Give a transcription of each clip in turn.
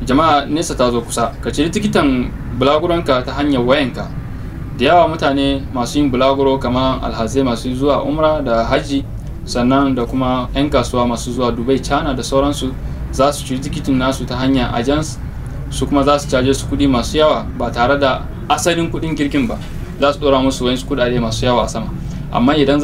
Jama'a, nesa ta zo kusa. Ka ciri tikitin bulaguronka ta hanyar wayanka. Da yawa mutane masu yin bulaguro kamar alhazai masu zuwa umra da haji, sannan da kuma 'yan kasuwa masu zuwa Dubai, China da sauransu, za su ciri tikitin nasu ta hanyar agents, su kuma za su caje su kuɗi masu yawa ba tare da asalin kuɗin kirkin ba. Za su ɗora musu wayansu kuɗaɗe masu yawa a sama. Amma idan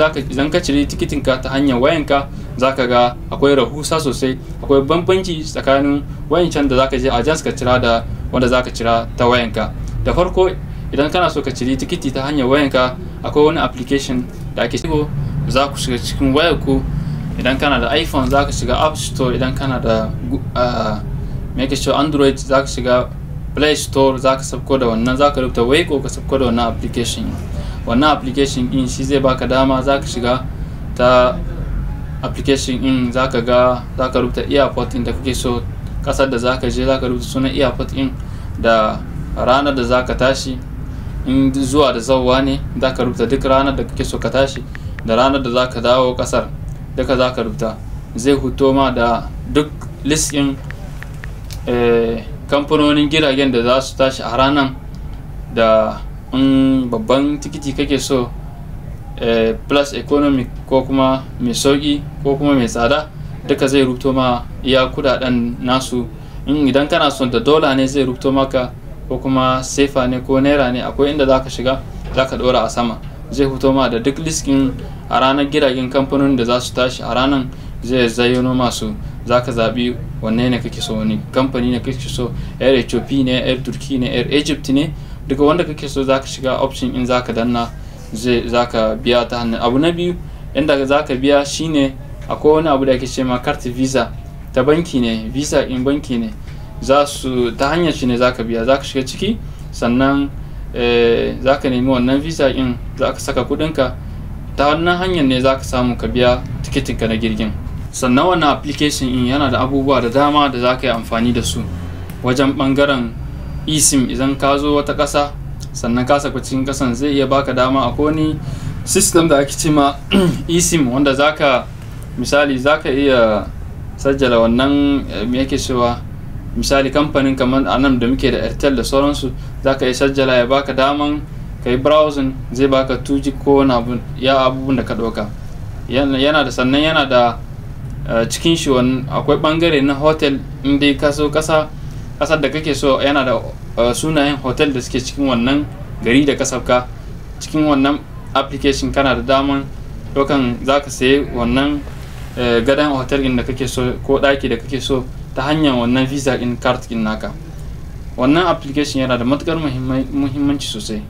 ka ciri tikitinka ta hanyar wayanka, za ka ga akwai rahusa sosai, akwai bambanci tsakanin wayancan da za ka je agents ka cira da wanda za ka cira ta wayanka. Da farko, idan kana so ka ciri tikiti ta hanyar wayanka, akwai wani application da ake shigo, za ku shiga cikin wayarku. Idan kana da iPhone, za ka shiga App Store. Idan kana da Android, za ka shiga Play Store, za ka sabko da wannan, za ka rubuta Wayko ka sabko da wannan application. Wannan application din shi zai baka dama, za ka shiga ta application din, za ka rubuta airport din da kake so, kasar da za ka je, za ka rubuta sunan airport din da ranar da za ka tashi. In zuwa da zauwa ne, za ka rubuta duk ranar da kake so ka tashi da ranar da za ka dawo kasar, duka za ka rubuta. Zai huto ma da duk list din kamfanonin jiragen da za su tashi a ranar, da babban tikiti kake so, plus economic ko kuma mai sauki ko kuma mai tsada, duka zai rubuto ma iya kudaden nasu. Idan kana son da dola ne, zai rubuto maka, ko kuma sefa ne ko naira ne, akwai inda za ka shiga, za ka ɗora a sama. Zai huto ma da duk listin a ranar jiragen kamfanonin da za su tashi a ranar, zai zayyano masu. Za ka zaɓi wanne ne kake so, wani kamfani ne kake so, Air Ethiopia ne, Air Turkey ne, Air Egypt ne, duka wanda kake so za ka shiga option in za ka danna, za ka biya ta hannun. Abu na biyu inda za ka biya shine akwai wani abu da ake ce ma card visa ta banki ne, visa in banki ne, ta hanyar shi ne za ka biya. Za ka shiga ciki, sannan za ka nemi wannan visa in, za ka saka kudinka, ta wannan hanyar ne za ka samu ka biya tikitinka na jirgin. Sannan wannan application in yana da abubuwa da dama da za ka yi amfani da su wajen bangaren eSIM. Idan ka zo wata ƙasa, sannan ka saka cikin ƙasan, zai iya baka dama. Akwai wani system da ake ce ma eSIM, wanda misali za ka iya sajjala wannan me yake cewa, misali kamfanin kamar anan da muke da Airtel da sauransu, za ka iya sajjala, ya baka daman ka yi browsing, zai baka 2G ko wani abu, ya abubuwan da ka ɗauka. Sannan yana da cikin shi akwai bangare na hotel. Inda ka so kasar da kake so, yana da sunayen hotel da suke cikin wannan gari da kasafka. Cikin wannan application kana da daman dokan, za ka sayi wannan gadon hotel din da kake so ko ɗaki da kake so ta hanyar wannan visa in card din naka. Wannan application yana da matukar muhimmanci sosai.